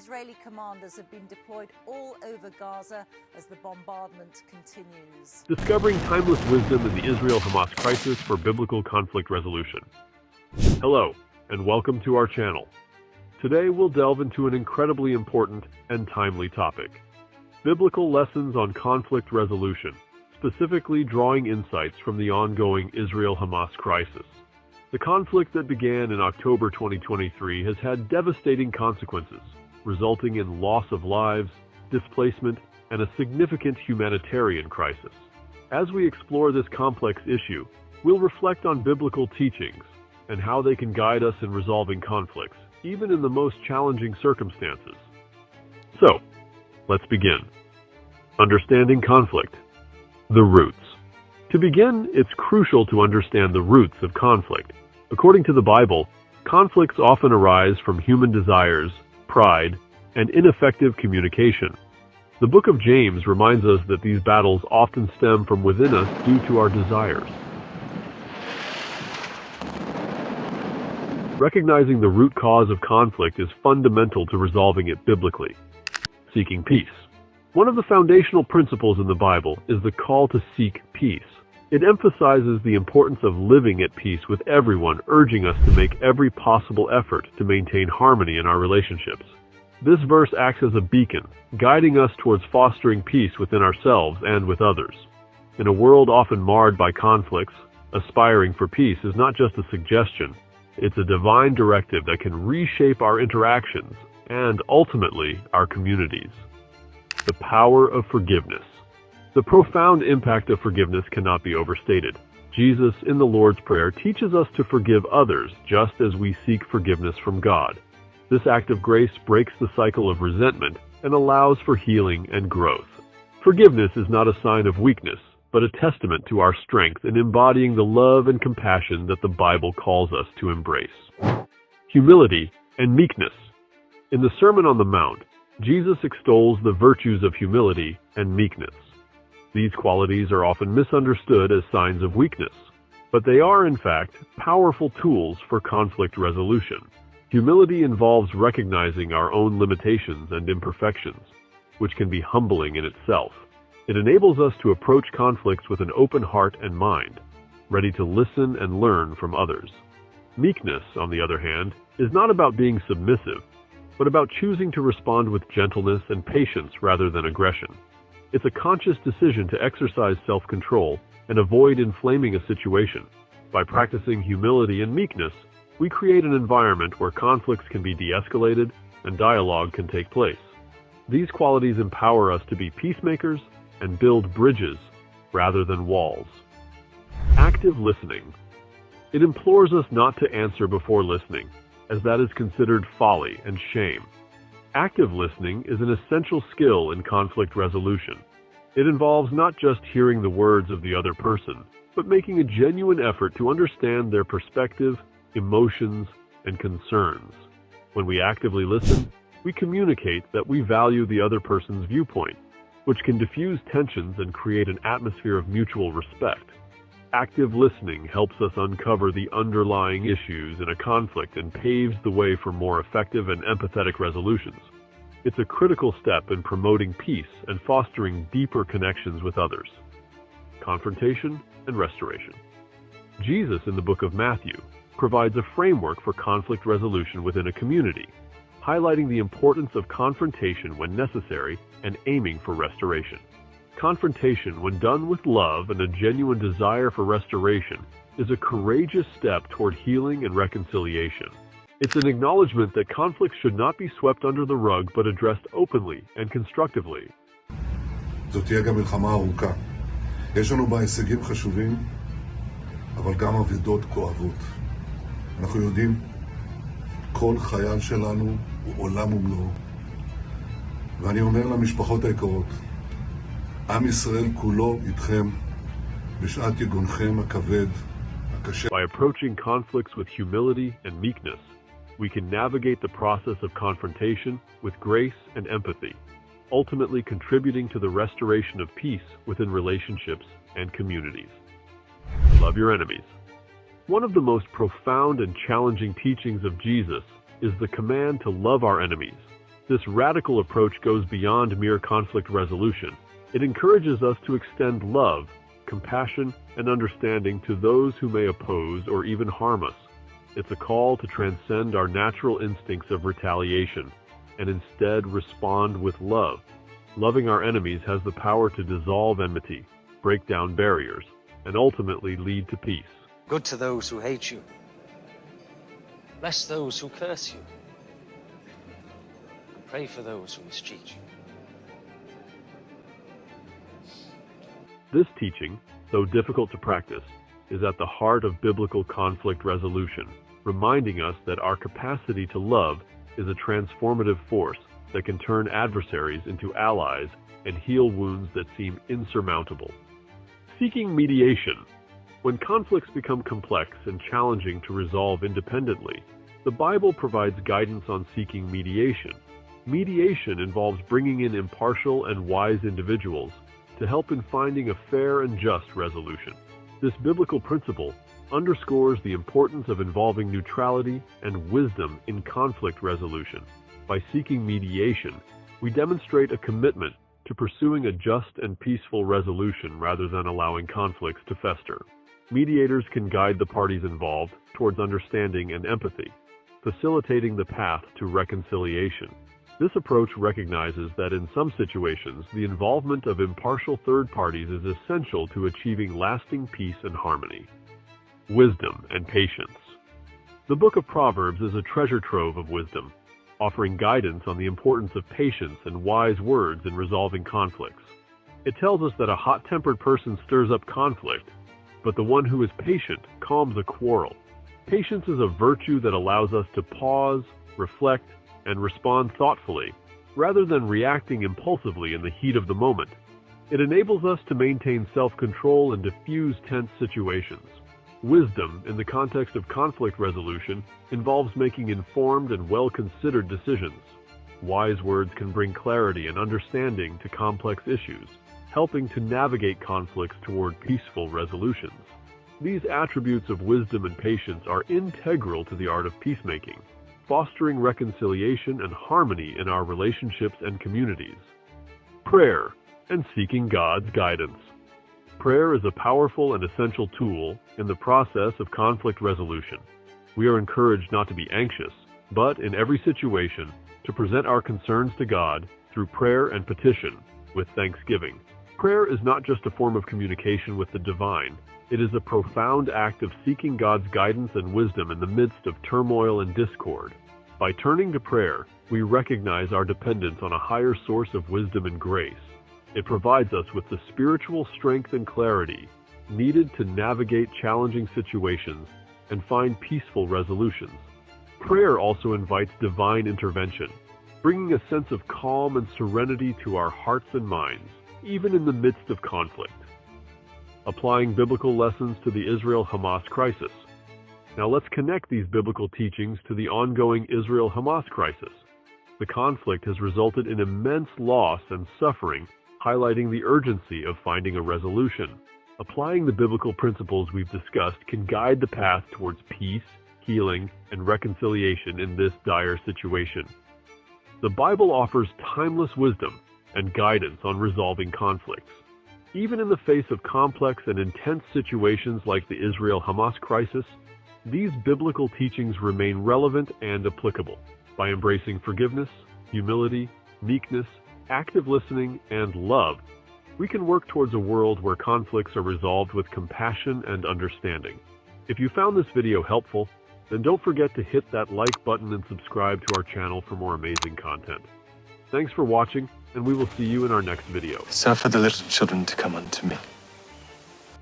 Israeli commanders have been deployed all over Gaza as the bombardment continues. Discovering timeless wisdom in the Israel-Hamas Crisis for biblical conflict resolution. Hello, and welcome to our channel. Today we'll delve into an incredibly important and timely topic: biblical lessons on conflict resolution, specifically drawing insights from the ongoing Israel-Hamas crisis. The conflict that began in October 2023 has had devastating consequences, resulting in loss of lives, displacement, and a significant humanitarian crisis. As we explore this complex issue, we'll reflect on biblical teachings and how they can guide us in resolving conflicts, even in the most challenging circumstances. So, let's begin. Understanding conflict. The roots. To begin, it's crucial to understand the roots of conflict. According to the Bible, conflicts often arise from human desires, pride, and ineffective communication. The book of James reminds us that these battles often stem from within us due to our desires. Recognizing the root cause of conflict is fundamental to resolving it biblically. Seeking peace. One of the foundational principles in the Bible is the call to seek peace. It emphasizes the importance of living at peace with everyone, urging us to make every possible effort to maintain harmony in our relationships. This verse acts as a beacon, guiding us towards fostering peace within ourselves and with others. In a world often marred by conflicts, aspiring for peace is not just a suggestion, it's a divine directive that can reshape our interactions and, ultimately, our communities. The power of forgiveness. The profound impact of forgiveness cannot be overstated. Jesus, in the Lord's Prayer, teaches us to forgive others just as we seek forgiveness from God. This act of grace breaks the cycle of resentment and allows for healing and growth. Forgiveness is not a sign of weakness, but a testament to our strength in embodying the love and compassion that the Bible calls us to embrace. Humility and meekness. In the Sermon on the Mount, Jesus extols the virtues of humility and meekness. These qualities are often misunderstood as signs of weakness, but they are, in fact, powerful tools for conflict resolution. Humility involves recognizing our own limitations and imperfections, which can be humbling in itself. It enables us to approach conflicts with an open heart and mind, ready to listen and learn from others. Meekness, on the other hand, is not about being submissive, but about choosing to respond with gentleness and patience rather than aggression. It's a conscious decision to exercise self-control and avoid inflaming a situation. By practicing humility and meekness, we create an environment where conflicts can be de-escalated and dialogue can take place. These qualities empower us to be peacemakers and build bridges rather than walls. Active listening. It implores us not to answer before listening, as that is considered folly and shame. Active listening is an essential skill in conflict resolution. It involves not just hearing the words of the other person, but making a genuine effort to understand their perspective, emotions, and concerns. When we actively listen, we communicate that we value the other person's viewpoint, which can diffuse tensions and create an atmosphere of mutual respect. Active listening helps us uncover the underlying issues in a conflict and paves the way for more effective and empathetic resolutions. It's a critical step in promoting peace and fostering deeper connections with others. Confrontation and restoration. Jesus, in the book of Matthew, provides a framework for conflict resolution within a community, highlighting the importance of confrontation when necessary and aiming for restoration. Confrontation, when done with love and a genuine desire for restoration, is a courageous step toward healing and reconciliation. It's an acknowledgement that conflicts should not be swept under the rug but addressed openly and constructively. זאת תהיה גם מלחמה ארוכה. יש לנו בה הישגים חשובים, אבל גם אבדות כואבות. אנחנו יודעים, כל חייל שלנו הוא עולם ומלואו. ואני אומר למשפחות היקרות, עם ישראל כולו איתכם בשעת יגונכם הכבד, הקשה. By approaching conflicts with humility and meekness, we can navigate the process of confrontation with grace and empathy, ultimately contributing to the restoration of peace within relationships and communities. Love your enemies. One of the most profound and challenging teachings of Jesus is the command to love our enemies. This radical approach goes beyond mere conflict resolution. It encourages us to extend love, compassion, and understanding to those who may oppose or even harm us. It's a call to transcend our natural instincts of retaliation and instead respond with love. Loving our enemies has the power to dissolve enmity, break down barriers, and ultimately lead to peace. Good to those who hate you. Bless those who curse you. And pray for those who mistreat you. This teaching, though difficult to practice, is at the heart of biblical conflict resolution, reminding us that our capacity to love is a transformative force that can turn adversaries into allies and heal wounds that seem insurmountable. Seeking mediation. When conflicts become complex and challenging to resolve independently, the Bible provides guidance on seeking mediation. Mediation involves bringing in impartial and wise individuals to help in finding a fair and just resolution. This biblical principle underscores the importance of involving neutrality and wisdom in conflict resolution. By seeking mediation, we demonstrate a commitment to pursuing a just and peaceful resolution rather than allowing conflicts to fester. Mediators can guide the parties involved towards understanding and empathy, facilitating the path to reconciliation. This approach recognizes that in some situations, the involvement of impartial third parties is essential to achieving lasting peace and harmony. Wisdom and patience. The book of Proverbs is a treasure trove of wisdom, offering guidance on the importance of patience and wise words in resolving conflicts. It tells us that a hot-tempered person stirs up conflict, but the one who is patient calms a quarrel. Patience is a virtue that allows us to pause, reflect, and respond thoughtfully, rather than reacting impulsively in the heat of the moment. It enables us to maintain self-control and diffuse tense situations. Wisdom, in the context of conflict resolution, involves making informed and well-considered decisions. Wise words can bring clarity and understanding to complex issues, helping to navigate conflicts toward peaceful resolutions. These attributes of wisdom and patience are integral to the art of peacemaking, fostering reconciliation and harmony in our relationships and communities. Prayer and seeking God's guidance. Prayer is a powerful and essential tool in the process of conflict resolution. We are encouraged not to be anxious, but in every situation, to present our concerns to God through prayer and petition with thanksgiving. Prayer is not just a form of communication with the divine. It is a profound act of seeking God's guidance and wisdom in the midst of turmoil and discord. By turning to prayer, we recognize our dependence on a higher source of wisdom and grace. It provides us with the spiritual strength and clarity needed to navigate challenging situations and find peaceful resolutions. Prayer also invites divine intervention, bringing a sense of calm and serenity to our hearts and minds, even in the midst of conflict. Applying biblical lessons to the Israel-Hamas crisis. Now let's connect these biblical teachings to the ongoing Israel-Hamas crisis. The conflict has resulted in immense loss and suffering, highlighting the urgency of finding a resolution. Applying the biblical principles we've discussed can guide the path towards peace, healing, and reconciliation in this dire situation. The Bible offers timeless wisdom and guidance on resolving conflicts. Even in the face of complex and intense situations like the Israel-Hamas crisis, these biblical teachings remain relevant and applicable. By embracing forgiveness, humility, meekness, active listening, and love, we can work towards a world where conflicts are resolved with compassion and understanding. If you found this video helpful, then don't forget to hit that like button and subscribe to our channel for more amazing content. Thanks for watching, and we will see you in our next video. Suffer the little children to come unto me.